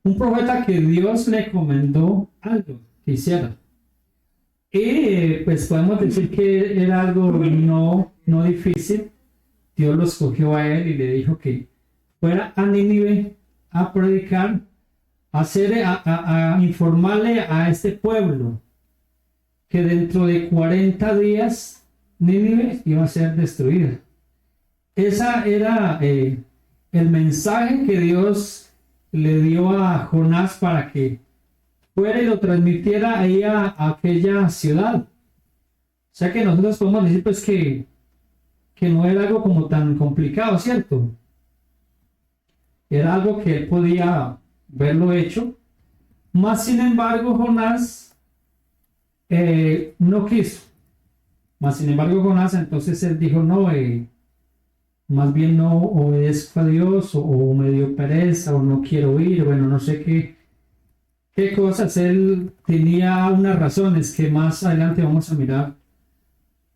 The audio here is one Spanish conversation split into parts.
un profeta que Dios le encomendó algo que hiciera. Y pues podemos decir que era algo no difícil. Dios lo escogió a él y le dijo que fuera a Nínive a predicar, a informarle a este pueblo que dentro de 40 días Nínive iba a ser destruida. Esa era el mensaje que Dios le dio a Jonás para que fuera y lo transmitiera ahí a aquella ciudad. O sea que nosotros podemos decir pues que no era algo como tan complicado, ¿cierto? Era algo que él podía verlo hecho. Más sin embargo, Jonás no quiso. Más sin embargo, Jonás, entonces él dijo, no, más bien no obedezco a Dios, o me dio pereza, o no quiero ir, bueno, no sé qué cosas. Él tenía unas razones que más adelante vamos a mirar.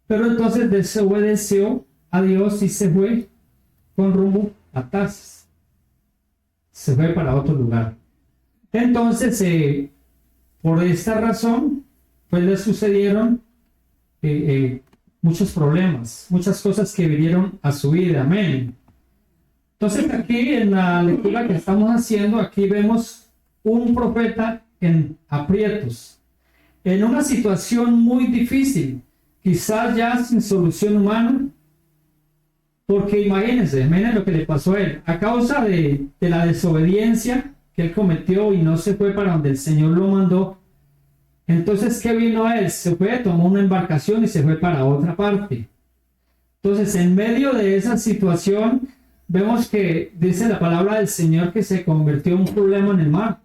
Pero entonces desobedeció a Dios y se fue con rumbo a Tarsis. Se fue para otro lugar. Entonces, por esta razón, pues le sucedieron muchos problemas, muchas cosas que vinieron a su vida. Amén. Entonces aquí en la lectura que estamos haciendo, aquí vemos un profeta en aprietos, en una situación muy difícil, quizás ya sin solución humana, porque imagínense lo que le pasó a él, a causa de la desobediencia que él cometió y no se fue para donde el Señor lo mandó. Entonces, ¿qué vino a él? Se fue, tomó una embarcación y se fue para otra parte. Entonces, en medio de esa situación, vemos que dice la palabra del Señor que se convirtió en un problema en el mar.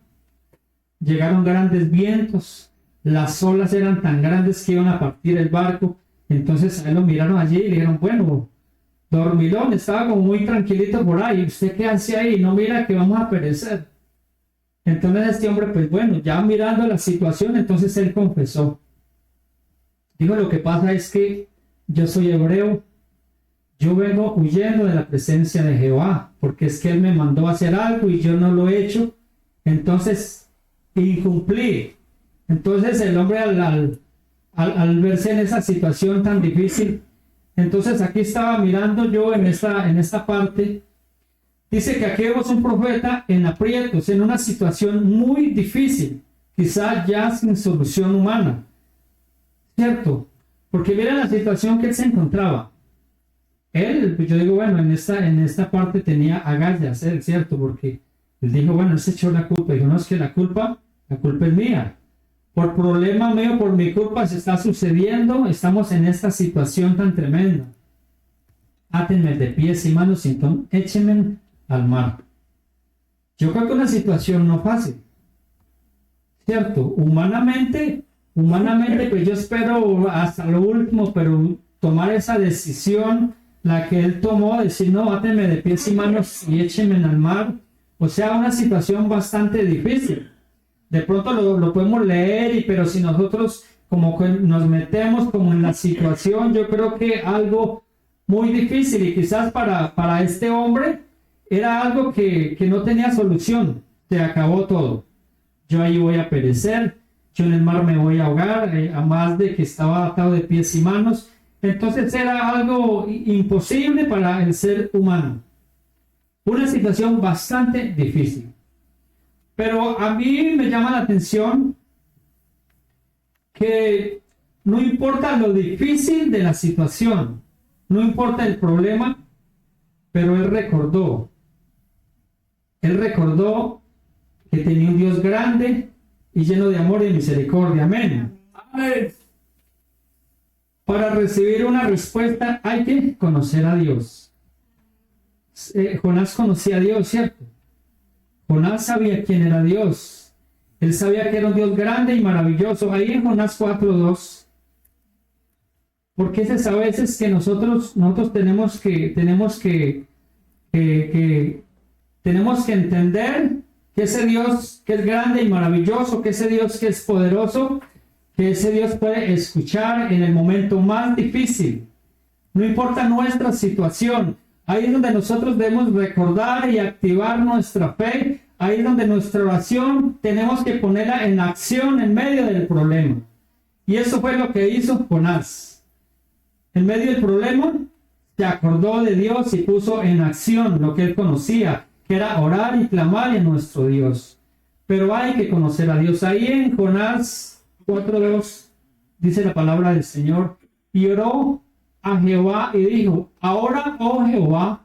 Llegaron grandes vientos, las olas eran tan grandes que iban a partir el barco. Entonces a él lo miraron allí y le dijeron, bueno, dormilón, estaba como muy tranquilito por ahí, ¿usted qué hace ahí? No mira que vamos a perecer. Entonces este hombre, pues bueno, ya mirando la situación, entonces él confesó. Dijo, lo que pasa es que yo soy hebreo, yo vengo huyendo de la presencia de Jehová, porque es que él me mandó a hacer algo y yo no lo he hecho, entonces incumplí. Entonces el hombre al verse en esa situación tan difícil, entonces aquí estaba mirando yo en esta parte, dice que aquí vemos un profeta en aprietos, en una situación muy difícil, quizás ya sin solución humana, ¿cierto? Porque miren la situación que él se encontraba. Él, pues yo digo, bueno, en esta parte tenía agallas, él, ¿cierto? Porque él dijo, bueno, él se echó la culpa. Dijo, no, es que la culpa es mía. Por problema mío, por mi culpa se está sucediendo, estamos en esta situación tan tremenda. Átenme de pies y manos y entonces échenme al mar. Yo creo que una situación no fácil, ¿cierto? Humanamente, pues yo espero hasta lo último, pero tomar esa decisión, la que él tomó, decir, no, átenme de pies y manos y échenme al mar, o sea, una situación bastante difícil. De pronto lo podemos leer, pero si nosotros como que nos metemos como en la situación, yo creo que algo muy difícil, y quizás para este hombre era algo que no tenía solución. Se acabó todo. Yo ahí voy a perecer, yo en el mar me voy a ahogar, a más de que estaba atado de pies y manos. Entonces era algo imposible para el ser humano. Una situación bastante difícil. Pero a mí me llama la atención que no importa lo difícil de la situación, no importa el problema, pero él recordó que tenía un Dios grande y lleno de amor y misericordia. Amén. Amén. Para recibir una respuesta hay que conocer a Dios. Jonás conocía a Dios, ¿cierto? Jonás sabía quién era Dios. Él sabía que era un Dios grande y maravilloso. Ahí en Jonás 4:2. Porque es a veces que nosotros tenemos que entender que ese Dios que es grande y maravilloso, que ese Dios que es poderoso, que ese Dios puede escuchar en el momento más difícil. No importa nuestra situación. Ahí es donde nosotros debemos recordar y activar nuestra fe ahí es donde nuestra oración tenemos que ponerla en acción en medio del problema. Y eso fue lo que hizo Jonás. En medio del problema, se acordó de Dios y puso en acción lo que él conocía, que era orar y clamar en nuestro Dios. Pero hay que conocer a Dios. Ahí en Jonás 4:2 dice la palabra del Señor: y oró a Jehová y dijo: ahora, oh Jehová,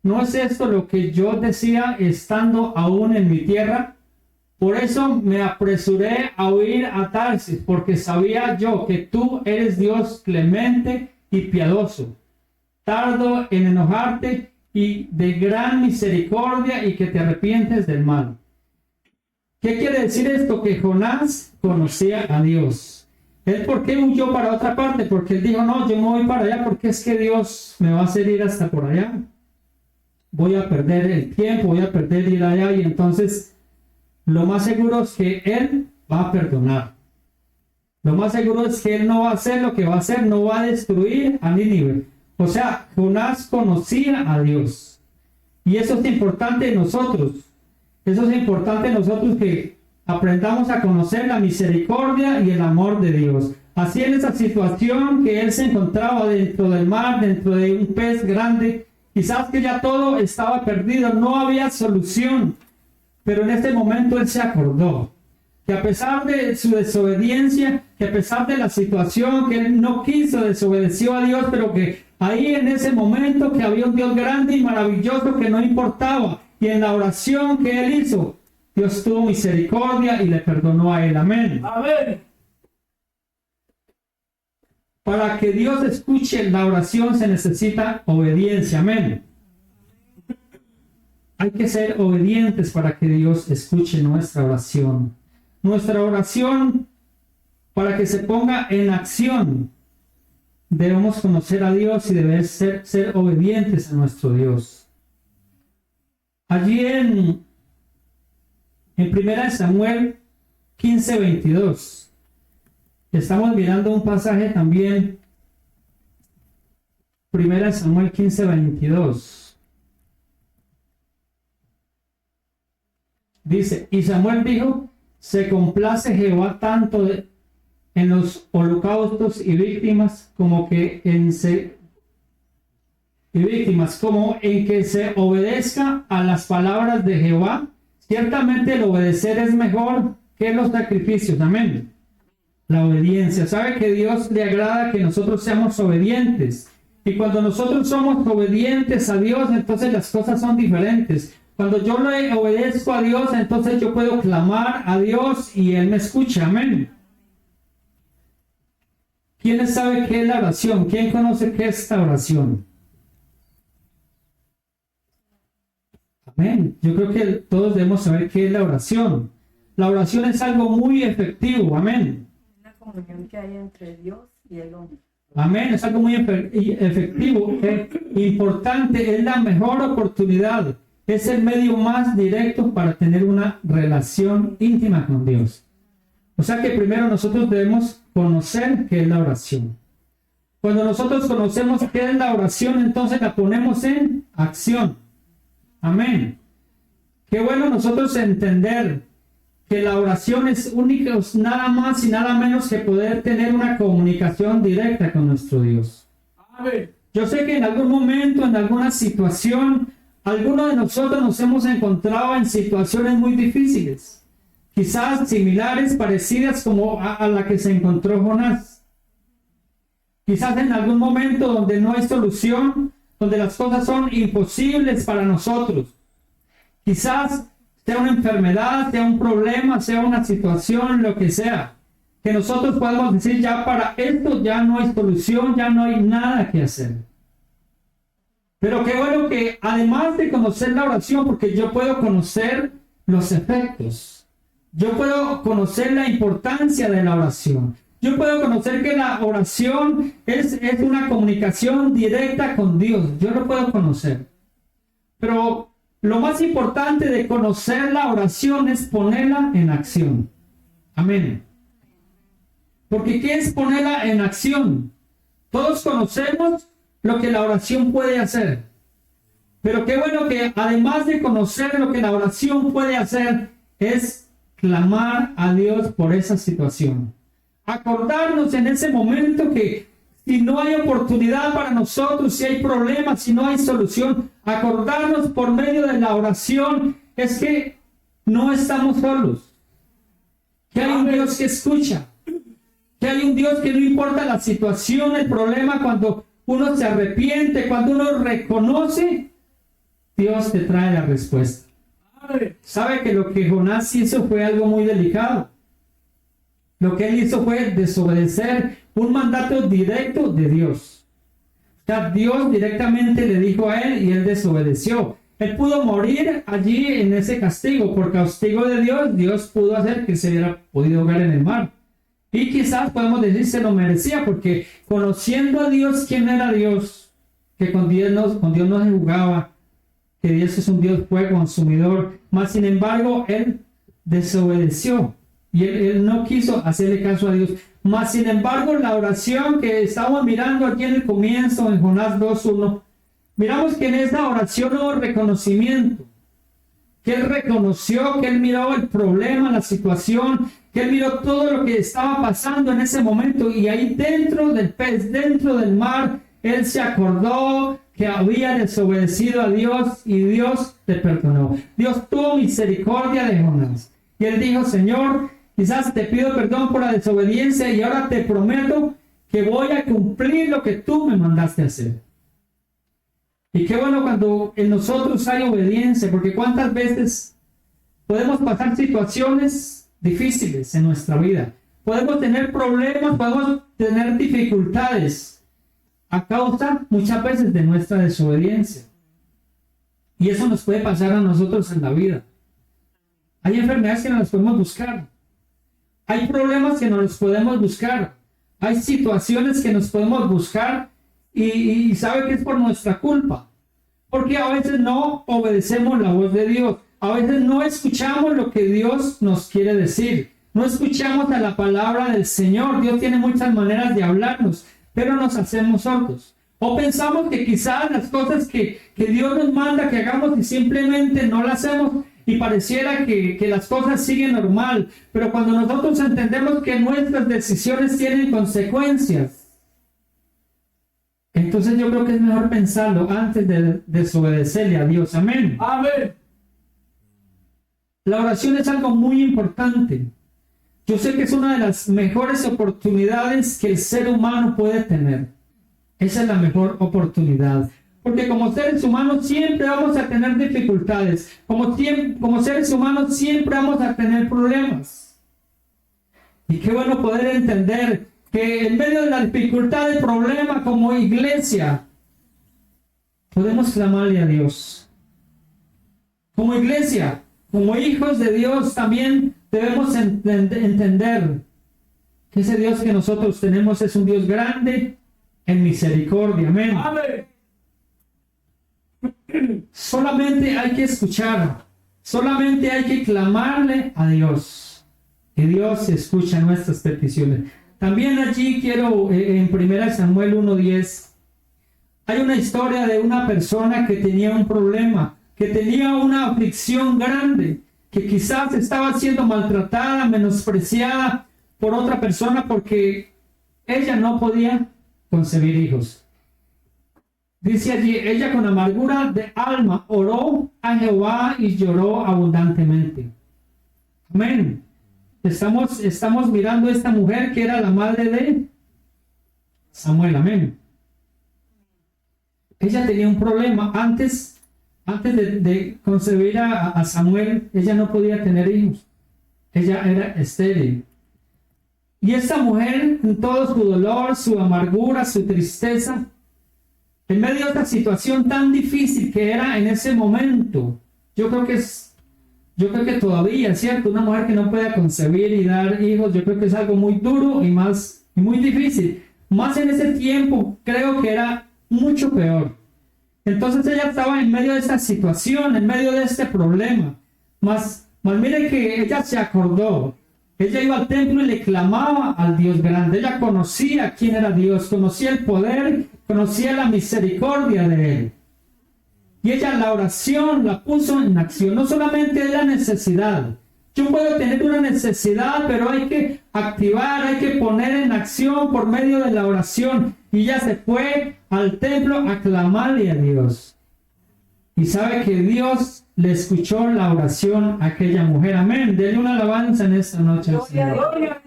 ¿no es esto lo que yo decía estando aún en mi tierra? Por eso me apresuré a huir a Tarsis, porque sabía yo que tú eres Dios clemente y piadoso, tardo en enojarte y de gran misericordia, y que te arrepientes del mal. ¿Qué quiere decir esto? Que Jonás conocía a Dios. ¿Él por qué huyó para otra parte? Porque él dijo: no, yo me voy para allá porque es que Dios me va a hacer ir hasta por allá. Voy a perder el tiempo, voy a perder ir allá, y entonces lo más seguro es que él va a perdonar. Lo más seguro es que él no va a hacer lo que va a hacer, no va a destruir a Nínive. O sea, Jonás conocía a Dios. Y eso es importante en nosotros. Eso es importante en nosotros, que aprendamos a conocer la misericordia y el amor de Dios. Así en esa situación que él se encontraba dentro del mar, dentro de un pez grande, quizás que ya todo estaba perdido, no había solución. Pero en este momento él se acordó que a pesar de su desobediencia, que a pesar de la situación, que él no quiso, desobedeció a Dios, pero que ahí en ese momento que había un Dios grande y maravilloso que no importaba. Y en la oración que él hizo, Dios tuvo misericordia y le perdonó a él. Amén. Amén. Para que Dios escuche la oración se necesita obediencia. Amén. Hay que ser obedientes para que Dios escuche nuestra oración. Nuestra oración, para que se ponga en acción, debemos conocer a Dios y debemos ser obedientes a nuestro Dios. Allí en 1 Samuel 15:22, estamos mirando un pasaje también. 1 Samuel 15:22. Dice: y Samuel dijo: se complace Jehová tanto en los holocaustos y víctimas como en que se obedezca a las palabras de Jehová. Ciertamente el obedecer es mejor que los sacrificios. Amén. La obediencia. ¿Sabe que Dios le agrada que nosotros seamos obedientes? Y cuando nosotros somos obedientes a Dios, entonces las cosas son diferentes. Cuando yo le obedezco a Dios, entonces yo puedo clamar a Dios y Él me escucha. Amén. ¿Quién sabe qué es la oración? ¿Quién conoce qué es esta oración? Amén. Yo creo que todos debemos saber qué es la oración. La oración es algo muy efectivo. Amén. La comunión que hay entre Dios y el hombre. Amén. Es algo muy efectivo, importante. Es la mejor oportunidad. Es el medio más directo para tener una relación íntima con Dios. O sea que primero nosotros debemos conocer qué es la oración. Cuando nosotros conocemos qué es la oración, entonces la ponemos en acción. Amén. Qué bueno nosotros entender que la oración es única, nada más y nada menos que poder tener una comunicación directa con nuestro Dios. Amén. Yo sé que en algún momento, en alguna situación, algunos de nosotros nos hemos encontrado en situaciones muy difíciles, quizás similares, parecidas como a la que se encontró Jonás. Quizás en algún momento donde no hay solución, donde las cosas son imposibles para nosotros. Quizás sea una enfermedad, sea un problema, sea una situación, lo que sea, que nosotros podemos decir: ya para esto ya no hay solución, ya no hay nada que hacer. Pero qué bueno que además de conocer la oración, porque yo puedo conocer los efectos, yo puedo conocer la importancia de la oración, yo puedo conocer que la oración es una comunicación directa con Dios, yo lo puedo conocer. Pero lo más importante de conocer la oración es ponerla en acción. Amén. Porque ¿qué es ponerla en acción? Todos conocemos lo que la oración puede hacer. Pero qué bueno que además de conocer lo que la oración puede hacer, es clamar a Dios por esa situación. Acordarnos en ese momento que si no hay oportunidad para nosotros, si hay problemas, si no hay solución, acordarnos por medio de la oración es que no estamos solos. Que hay un Dios que escucha. Que hay un Dios que no importa la situación, el problema, cuando uno se arrepiente, cuando uno reconoce, Dios te trae la respuesta. Sabe que lo que Jonás hizo fue algo muy delicado. Lo que él hizo fue desobedecer un mandato directo de Dios. O sea, Dios directamente le dijo a él y él desobedeció. Él pudo morir allí en ese castigo. Por castigo de Dios, Dios pudo hacer que se hubiera podido ahogar en el mar. Y quizás podemos decir se lo merecía, porque conociendo a Dios quién era Dios, que con Dios no se jugaba, que Dios es un Dios fuego consumidor, mas sin embargo él desobedeció y él no quiso hacerle caso a Dios. Mas sin embargo la oración que estamos mirando aquí en el comienzo, en Jonás 2:1, miramos que en esa oración hubo reconocimiento, que él reconoció, que él miró el problema, la situación, que él miró todo lo que estaba pasando en ese momento, y ahí dentro del pez, dentro del mar, él se acordó que había desobedecido a Dios y Dios le perdonó. Dios tuvo misericordia de Jonás. Y él dijo, Señor, quizás te pido perdón por la desobediencia y ahora te prometo que voy a cumplir lo que tú me mandaste hacer. Y qué bueno cuando en nosotros hay obediencia, porque cuántas veces podemos pasar situaciones difíciles en nuestra vida. Podemos tener problemas, podemos tener dificultades a causa muchas veces de nuestra desobediencia. Y eso nos puede pasar a nosotros en la vida. Hay enfermedades que no las podemos buscar. Hay problemas que no los podemos buscar. Hay situaciones que nos podemos buscar y sabe que es por nuestra culpa. Porque a veces no obedecemos la voz de Dios. A veces no escuchamos lo que Dios nos quiere decir. No escuchamos a la palabra del Señor. Dios tiene muchas maneras de hablarnos, pero nos hacemos sordos. O pensamos que quizás las cosas que Dios nos manda que hagamos y simplemente no las hacemos y pareciera que las cosas siguen normal. Pero cuando nosotros entendemos que nuestras decisiones tienen consecuencias, entonces yo creo que es mejor pensarlo antes de desobedecerle a Dios. Amén. Amén. La oración es algo muy importante. Yo sé que es una de las mejores oportunidades que el ser humano puede tener. Esa es la mejor oportunidad. Porque como seres humanos siempre vamos a tener dificultades. Como seres humanos siempre vamos a tener problemas. Y qué bueno poder entender que en medio de la dificultad, del problema, como iglesia, podemos clamarle a Dios. Como iglesia, como hijos de Dios, también debemos entender que ese Dios que nosotros tenemos es un Dios grande en misericordia. Amén. Amén. Solamente hay que escuchar, solamente hay que clamarle a Dios y Dios escucha nuestras peticiones. También allí quiero, en 1 Samuel 1:10, hay una historia de una persona que tenía un problema, que tenía una aflicción grande, que quizás estaba siendo maltratada, menospreciada por otra persona porque ella no podía concebir hijos. Dice allí, ella con amargura de alma oró a Jehová y lloró abundantemente. Amén. Estamos mirando a esta mujer que era la madre de Samuel. Amén. Ella tenía un problema. Antes de concebir a Samuel, ella no podía tener hijos. Ella era estéril. Y esta mujer, en todo su dolor, su amargura, su tristeza, en medio de esta situación tan difícil que era en ese momento, yo creo que todavía, ¿cierto? Una mujer que no pueda concebir y dar hijos, yo creo que es algo muy duro y muy difícil. Más en ese tiempo, creo que era mucho peor. Entonces ella estaba en medio de esta situación, en medio de este problema. Mas mire que ella se acordó. Ella iba al templo y le clamaba al Dios grande. Ella conocía quién era Dios, conocía el poder, conocía la misericordia de Él. Y ella la oración la puso en acción. No solamente es la necesidad. Yo puedo tener una necesidad, pero hay que activar, hay que poner en acción por medio de la oración. Y ella se fue al templo a clamarle a Dios. Y sabe que Dios le escuchó la oración a aquella mujer. Amén. Denle una alabanza en esta noche al Señor.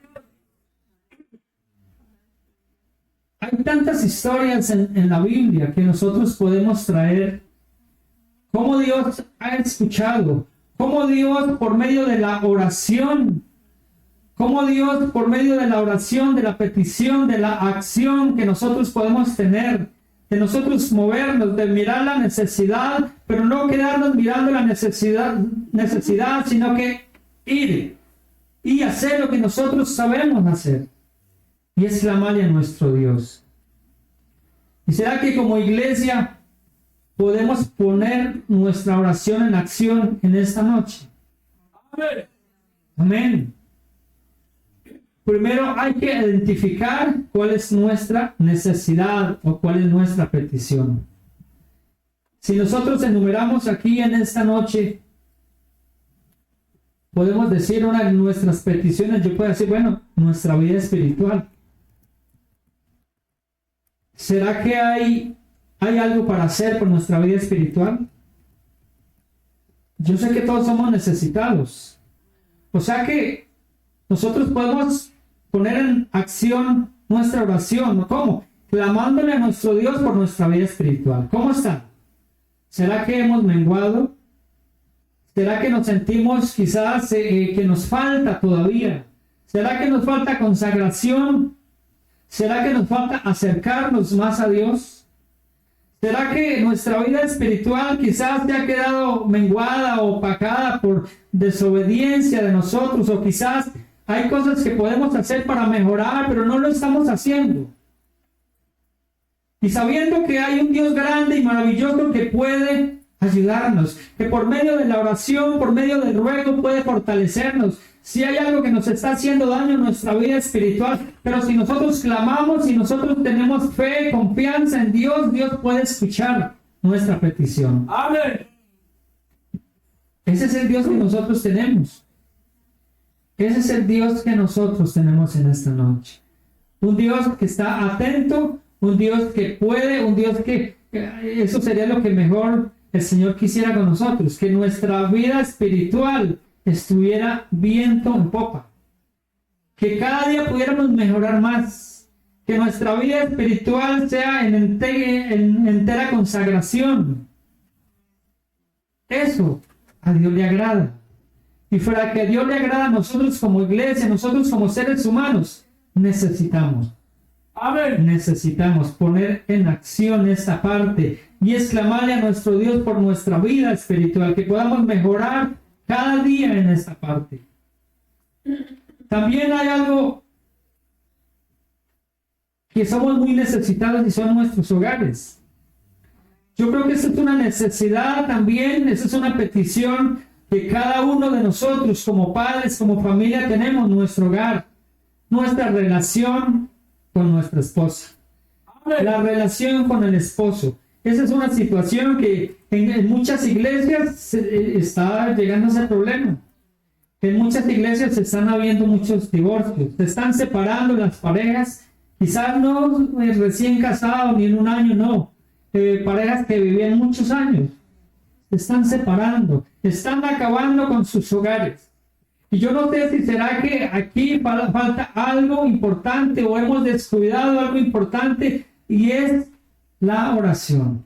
Hay tantas historias en la Biblia que nosotros podemos traer. Cómo Dios ha escuchado. Cómo Dios por medio de la oración. Cómo Dios por medio de la oración, de la petición, de la acción que nosotros podemos tener. De nosotros movernos, de mirar la necesidad, pero no quedarnos mirando la necesidad, sino que ir y hacer lo que nosotros sabemos hacer. Y es clamarle a nuestro Dios. ¿Y será que como iglesia podemos poner nuestra oración en acción en esta noche? Amén. Amén. Primero hay que identificar cuál es nuestra necesidad o cuál es nuestra petición. Si nosotros enumeramos aquí en esta noche, podemos decir una de nuestras peticiones. Yo puedo decir, bueno, nuestra vida espiritual. ¿Será que hay algo para hacer por nuestra vida espiritual? Yo sé que todos somos necesitados. O sea que nosotros podemos poner en acción nuestra oración. ¿Cómo? Clamándole a nuestro Dios por nuestra vida espiritual. ¿Cómo está? ¿Será que hemos menguado? ¿Será que nos sentimos quizás que nos falta todavía? ¿Será que nos falta consagración? ¿Será que nos falta acercarnos más a Dios? ¿Será que nuestra vida espiritual quizás se ha quedado menguada o opacada por desobediencia de nosotros? O quizás hay cosas que podemos hacer para mejorar, pero no lo estamos haciendo. Y sabiendo que hay un Dios grande y maravilloso que puede ayudarnos, que por medio de la oración, por medio del ruego puede fortalecernos. Si hay algo que nos está haciendo daño en nuestra vida espiritual, pero si nosotros clamamos, si nosotros tenemos fe, confianza en Dios, Dios puede escuchar nuestra petición. Amén. Ese es el Dios que nosotros tenemos. Ese es el Dios que nosotros tenemos en esta noche. Un Dios que está atento, un Dios que puede, un Dios que eso sería lo que mejor el Señor quisiera con nosotros, que nuestra vida espiritual estuviera viento en popa, que cada día pudiéramos mejorar más, que nuestra vida espiritual sea en entera consagración. Eso a Dios le agrada. Y fuera que a Dios le agrada, nosotros como iglesia, nosotros como seres humanos, necesitamos poner en acción esta parte y exclamarle a nuestro Dios por nuestra vida espiritual, que podamos mejorar cada día en esta parte. También hay algo que somos muy necesitados y son nuestros hogares. Yo creo que esa es una necesidad también, esa es una petición que cada uno de nosotros como padres, como familia tenemos, nuestro hogar, nuestra relación con nuestra esposa, la relación con el esposo. Esa es una situación que en muchas iglesias está llegando a ese problema. En muchas iglesias se están habiendo muchos divorcios, se están separando las parejas, quizás no recién casados ni en un año, no, parejas que vivían muchos años, se están separando, están acabando con sus hogares. Y yo no sé si será que aquí falta algo importante o hemos descuidado algo importante, y es la oración.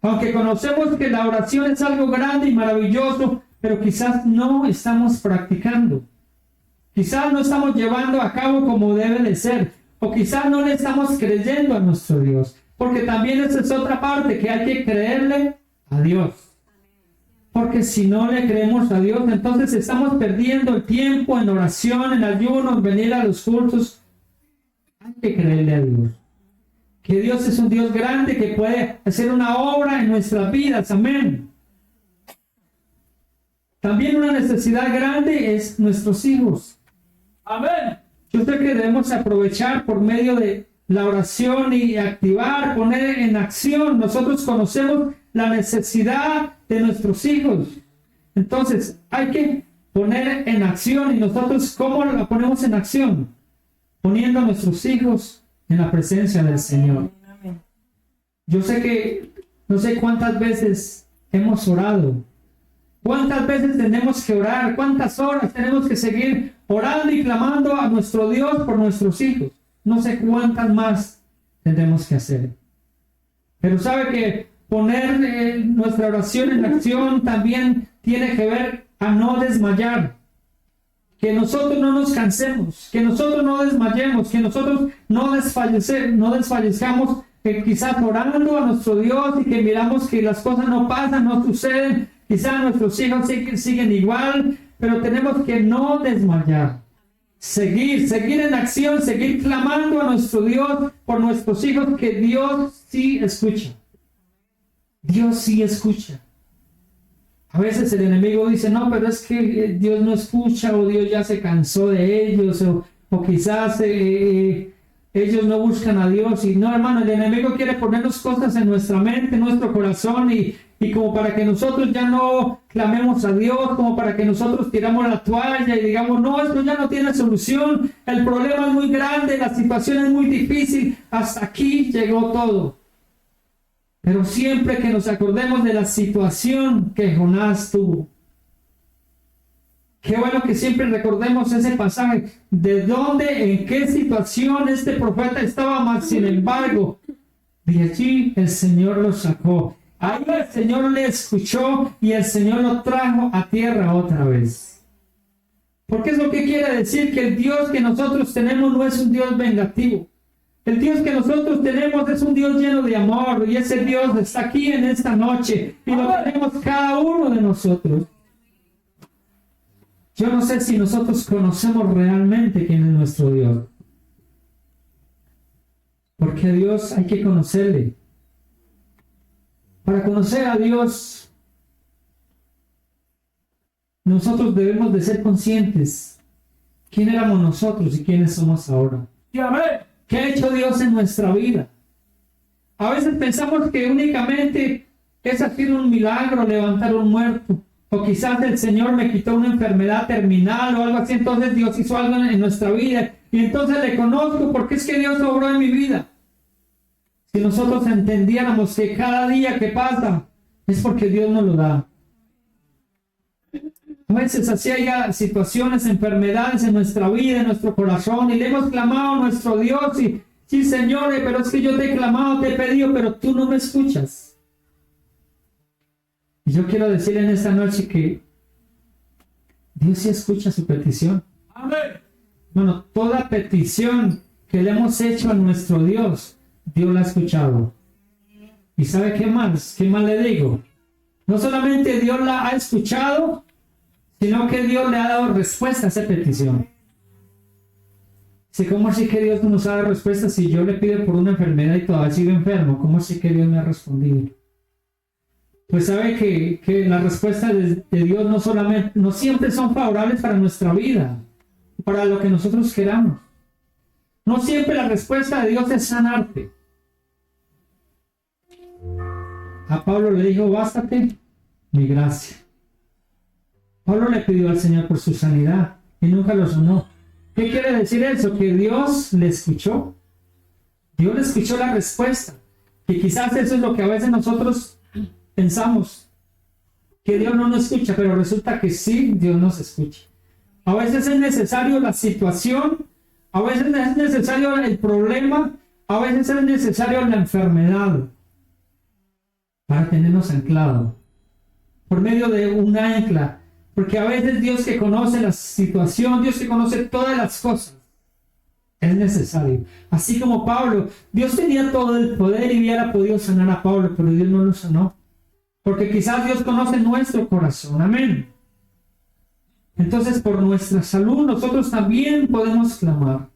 Aunque conocemos que la oración es algo grande y maravilloso, pero quizás no estamos practicando. Quizás no estamos llevando a cabo como debe de ser. O quizás no le estamos creyendo a nuestro Dios. Porque también esa es otra parte, que hay que creerle a Dios. Porque si no le creemos a Dios, entonces estamos perdiendo el tiempo en oración, en ayuno, en venir a los cultos. Hay que creerle a Dios. Que Dios es un Dios grande que puede hacer una obra en nuestras vidas. Amén. También una necesidad grande es nuestros hijos. Amén. Yo creo que debemos aprovechar por medio de la oración y activar, poner en acción. Nosotros conocemos la necesidad de nuestros hijos. Entonces, hay que poner en acción. ¿Y nosotros cómo la ponemos en acción? Poniendo a nuestros hijos en la presencia del Señor. Yo sé que, no sé cuántas veces hemos orado. ¿Cuántas veces tenemos que orar? ¿Cuántas horas tenemos que seguir orando y clamando a nuestro Dios por nuestros hijos? No sé cuántas más tendremos que hacer. Pero sabe que poner nuestra oración en acción también tiene que ver a no desmayar. Que nosotros no nos cansemos, que nosotros no desmayemos, que nosotros no desfallezcamos, que quizás orando a nuestro Dios y que miramos que las cosas no pasan, no suceden, quizás nuestros hijos siguen igual, pero tenemos que no desmayar. Seguir en acción, seguir clamando a nuestro Dios por nuestros hijos, que Dios sí escucha. Dios sí escucha. A veces el enemigo dice, no, pero es que Dios no escucha, o Dios ya se cansó de ellos, o quizás ellos no buscan a Dios. Y no, hermano, el enemigo quiere ponernos cosas en nuestra mente, en nuestro corazón, y como para que nosotros ya no clamemos a Dios, como para que nosotros tiramos la toalla y digamos, no, esto ya no tiene solución, el problema es muy grande, la situación es muy difícil, hasta aquí llegó todo. Pero siempre que nos acordemos de la situación que Jonás tuvo, qué bueno que siempre recordemos ese pasaje, de dónde, en qué situación este profeta estaba, mas sin embargo, de allí el Señor lo sacó. Ahí el Señor le escuchó y el Señor lo trajo a tierra otra vez. Porque es lo que quiere decir, que el Dios que nosotros tenemos no es un Dios vengativo. El Dios que nosotros tenemos es un Dios lleno de amor, y ese Dios está aquí en esta noche y lo tenemos cada uno de nosotros. Yo no sé si nosotros conocemos realmente quién es nuestro Dios. Porque a Dios hay que conocerle. Para conocer a Dios, nosotros debemos de ser conscientes quién éramos nosotros y quiénes somos ahora. ¿Qué ha hecho Dios en nuestra vida? A veces pensamos que únicamente es hacer un milagro, levantar un muerto, o quizás el Señor me quitó una enfermedad terminal o algo así, entonces Dios hizo algo en nuestra vida y entonces le conozco porque es que Dios obró en mi vida. Si nosotros entendiéramos que cada día que pasa es porque Dios nos lo da. A veces así hay situaciones, enfermedades en nuestra vida, en nuestro corazón, y le hemos clamado a nuestro Dios y sí, Señor, pero es que yo te he clamado, te he pedido, pero tú no me escuchas. Y yo quiero decir en esta noche que Dios sí escucha su petición. Amén. Bueno, toda petición que le hemos hecho a nuestro Dios, Dios la ha escuchado. ¿Y sabe qué más? ¿Qué más le digo? No solamente Dios la ha escuchado, sino que Dios le ha dado respuesta a esa petición. ¿Cómo así que Dios no nos ha dado respuesta si yo le pido por una enfermedad y todavía sigo enfermo? ¿Cómo así que Dios me ha respondido? Pues sabe que las respuestas de Dios no siempre son favorables para nuestra vida, para lo que nosotros queramos. No siempre la respuesta de Dios es sanarte. A Pablo le dijo, bástate mi gracia. Pablo le pidió al Señor por su sanidad y nunca lo sanó. ¿Qué quiere decir eso? Que Dios le escuchó. Dios le escuchó la respuesta. Y quizás eso es lo que a veces nosotros pensamos, que Dios no nos escucha, pero resulta que sí, Dios nos escucha. A veces es necesario la situación, a veces es necesario el problema, a veces es necesario la enfermedad para tenernos anclados por medio de un ancla. Porque a veces Dios, que conoce la situación, Dios que conoce todas las cosas, es necesario. Así como Pablo, Dios tenía todo el poder y hubiera podido sanar a Pablo, pero Dios no lo sanó. Porque quizás Dios conoce nuestro corazón. Amén. Entonces, por nuestra salud, nosotros también podemos clamar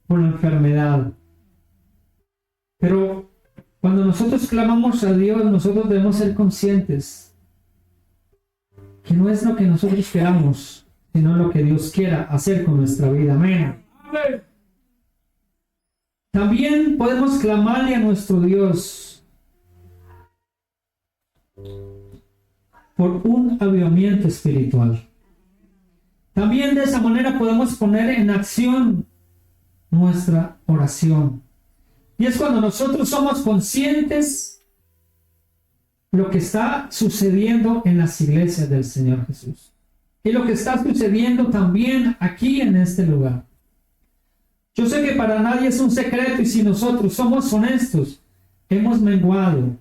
por la enfermedad. Pero cuando nosotros clamamos a Dios, nosotros debemos ser conscientes que no es lo que nosotros queramos, sino lo que Dios quiera hacer con nuestra vida. Amén. También podemos clamarle a nuestro Dios por un avivamiento espiritual. También de esa manera podemos poner en acción nuestra oración. Y es cuando nosotros somos conscientes lo que está sucediendo en las iglesias del Señor Jesús. Y lo que está sucediendo también aquí en este lugar. Yo sé que para nadie es un secreto y si nosotros somos honestos, hemos menguado.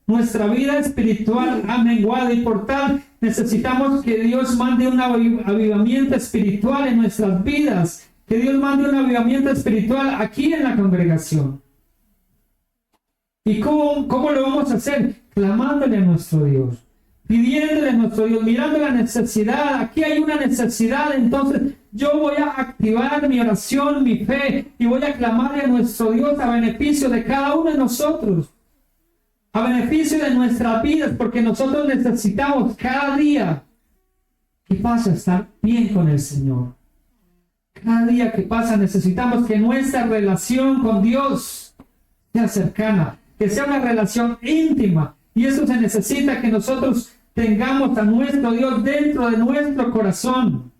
Nuestra vida espiritual ha menguado y por tal necesitamos que Dios mande un avivamiento espiritual en nuestras vidas. Que Dios mande un avivamiento espiritual aquí en la congregación. ¿Y cómo lo vamos a hacer? Clamándole a nuestro Dios. Pidiéndole a nuestro Dios, mirando la necesidad. Aquí hay una necesidad, entonces yo voy a activar mi oración, mi fe, y voy a clamarle a nuestro Dios a beneficio de cada uno de nosotros, a beneficio de nuestras vidas, porque nosotros necesitamos cada día que pasa estar bien con el Señor. Cada día que pasa necesitamos que nuestra relación con Dios sea cercana, que sea una relación íntima, y eso se necesita que nosotros tengamos a nuestro Dios dentro de nuestro corazón.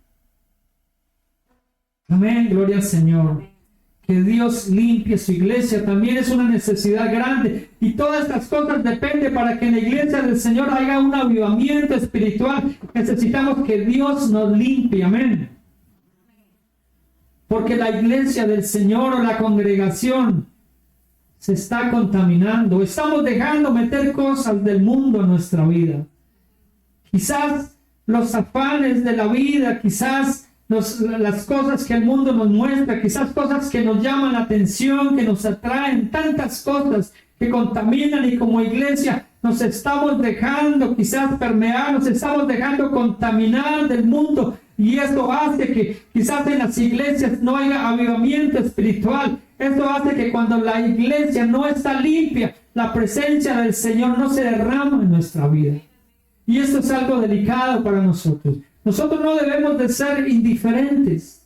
Amén, gloria al Señor. Que Dios limpie su iglesia también es una necesidad grande. Y todas estas cosas dependen para que en la iglesia del Señor haya un avivamiento espiritual. Necesitamos que Dios nos limpie. Amén. Porque la iglesia del Señor o la congregación se está contaminando. Estamos dejando meter cosas del mundo en nuestra vida. Quizás los afanes de la vida, quizás las cosas que el mundo nos muestra, quizás cosas que nos llaman la atención, que nos atraen, tantas cosas que contaminan, y como iglesia nos estamos dejando quizás permear, nos estamos dejando contaminar del mundo, y esto hace que quizás en las iglesias no haya avivamiento espiritual. Esto hace que cuando la iglesia no está limpia, la presencia del Señor no se derrama en nuestra vida. Y esto es algo delicado para nosotros. Nosotros no debemos de ser indiferentes.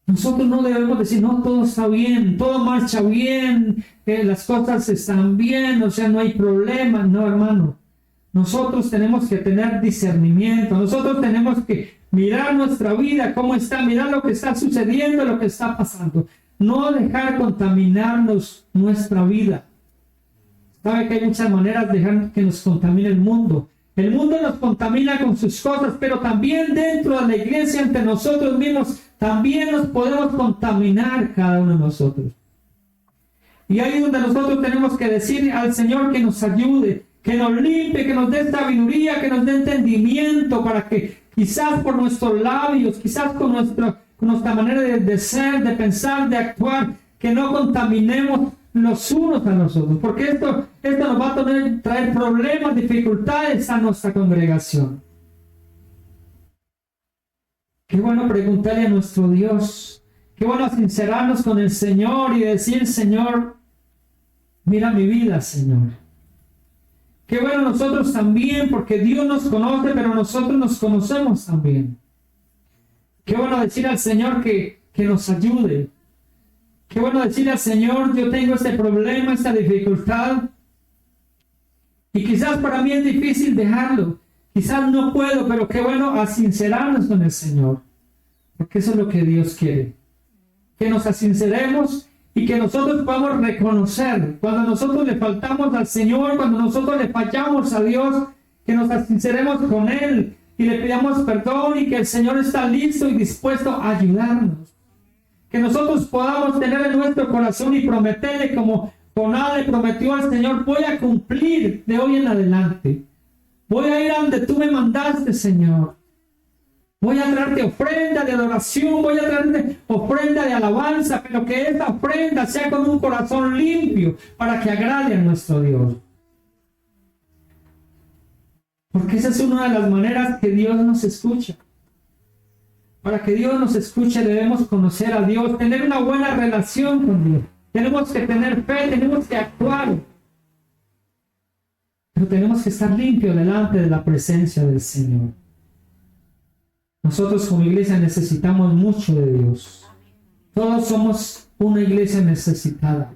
Nosotros no debemos decir, no, todo está bien, todo marcha bien, las cosas están bien, o sea, no hay problema. No, hermano. Nosotros tenemos que tener discernimiento. Nosotros tenemos que mirar nuestra vida, cómo está, mirar lo que está sucediendo, lo que está pasando. No dejar contaminarnos nuestra vida. Sabe que hay muchas maneras de dejar que nos contamine el mundo. El mundo nos contamina con sus cosas, pero también dentro de la iglesia, entre nosotros mismos, también nos podemos contaminar cada uno de nosotros. Y ahí es donde nosotros tenemos que decir al Señor que nos ayude, que nos limpie, que nos dé sabiduría, que nos dé entendimiento, para que quizás por nuestros labios, quizás con nuestra manera de ser, de pensar, de actuar, que no contaminemos los unos a los otros, porque esto nos va a traer problemas, dificultades a nuestra congregación. Qué bueno preguntarle a nuestro Dios, qué bueno sincerarnos con el Señor y decir, Señor, mira mi vida, Señor. Qué bueno nosotros también, porque Dios nos conoce, pero nosotros nos conocemos también. Qué bueno decir al Señor que nos ayude. Qué bueno decirle al Señor, yo tengo este problema, esta dificultad, y quizás para mí es difícil dejarlo, quizás no puedo, pero qué bueno sincerarnos con el Señor, porque eso es lo que Dios quiere, que nos sinceremos y que nosotros podamos reconocer cuando nosotros le faltamos al Señor, cuando nosotros le fallamos a Dios, que nos sinceremos con Él y le pidamos perdón, y que el Señor está listo y dispuesto a ayudarnos. Que nosotros podamos tener en nuestro corazón y prometerle, como Jonás le prometió al Señor, voy a cumplir de hoy en adelante. Voy a ir a donde tú me mandaste, Señor. Voy a traerte ofrenda de adoración, voy a traerte ofrenda de alabanza, pero que esta ofrenda sea con un corazón limpio para que agrade a nuestro Dios. Porque esa es una de las maneras que Dios nos escucha. Para que Dios nos escuche debemos conocer a Dios, tener una buena relación con Dios. Tenemos que tener fe, tenemos que actuar. Pero tenemos que estar limpios delante de la presencia del Señor. Nosotros como iglesia necesitamos mucho de Dios. Todos somos una iglesia necesitada.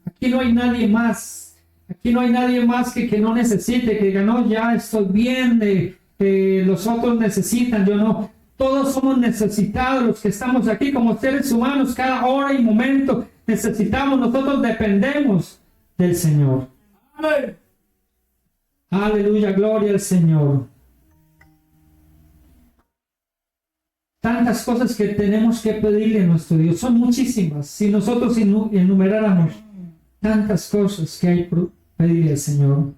Aquí no hay nadie más. Aquí no hay nadie más que no necesite, que diga, no, ya estoy bien, los otros necesitan, yo no. Todos somos necesitados, los que estamos aquí como seres humanos, cada hora y momento necesitamos, nosotros dependemos del Señor. Amén. Aleluya, gloria al Señor. Tantas cosas que tenemos que pedirle a nuestro Dios, son muchísimas. Si nosotros enumeráramos tantas cosas que hay por pedirle al Señor.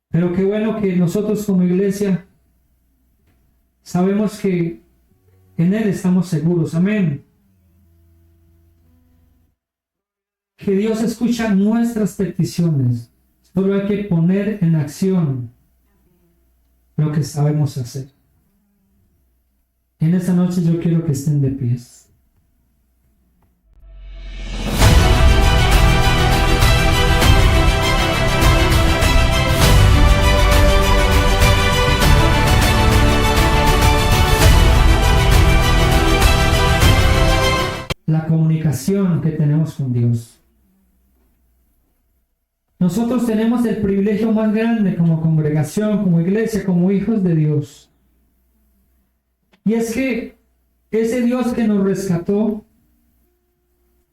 Pero qué bueno que nosotros como iglesia sabemos que en Él estamos seguros. Amén. Que Dios escucha nuestras peticiones. Solo hay que poner en acción lo que sabemos hacer. En esta noche yo quiero que estén de pies. La comunicación que tenemos con Dios. Nosotros tenemos el privilegio más grande como congregación, como iglesia, como hijos de Dios. Y es que ese Dios que nos rescató,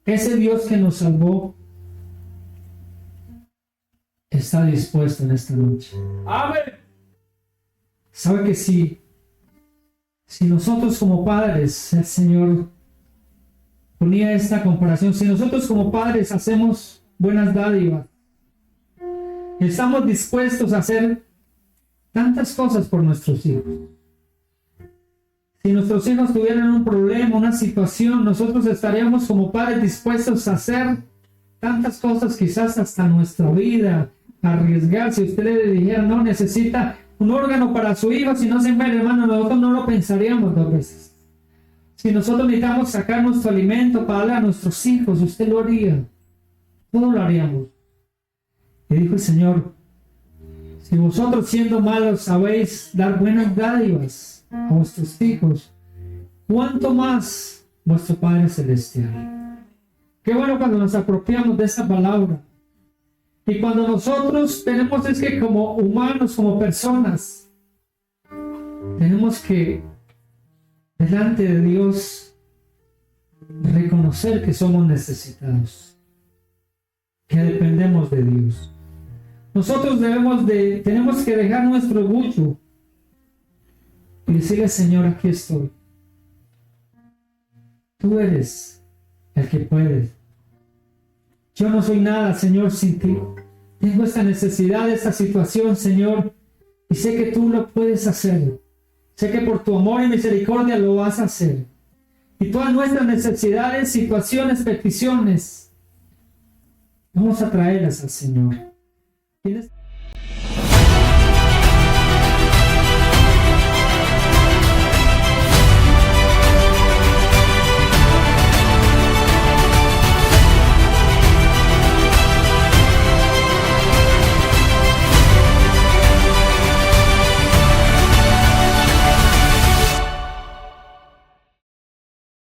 ese Dios que nos salvó, está dispuesto en esta noche. Amén. ¿Sabe que si nosotros como padres, el Señor ponía esta comparación, si nosotros como padres hacemos buenas dádivas, estamos dispuestos a hacer tantas cosas por nuestros hijos. Si nuestros hijos tuvieran un problema, una situación, nosotros estaríamos como padres dispuestos a hacer tantas cosas, quizás hasta nuestra vida, arriesgar. Si usted le dijera, no, necesita un órgano para su hijo, si no se enferma, hermano, nosotros no lo pensaríamos 2 veces. Si nosotros necesitamos sacar nuestro alimento para darle a nuestros hijos, usted lo haría. Todo lo haríamos. Y dijo el Señor, si vosotros siendo malos sabéis dar buenas dádivas a vuestros hijos, ¿cuánto más vuestro Padre Celestial? Qué bueno cuando nos apropiamos de esa palabra. Y cuando nosotros tenemos, es que como humanos, como personas, tenemos que delante de Dios reconocer que somos necesitados, que dependemos de Dios. Nosotros tenemos que dejar nuestro orgullo y decirle, Señor, aquí estoy. Tú eres el que puedes. Yo no soy nada, Señor, sin ti. Tengo esta necesidad, esta situación, Señor, y sé que tú lo puedes hacer. Sé que por tu amor y misericordia lo vas a hacer. Y todas nuestras necesidades, situaciones, peticiones, vamos a traerlas al Señor. ¿Tienes?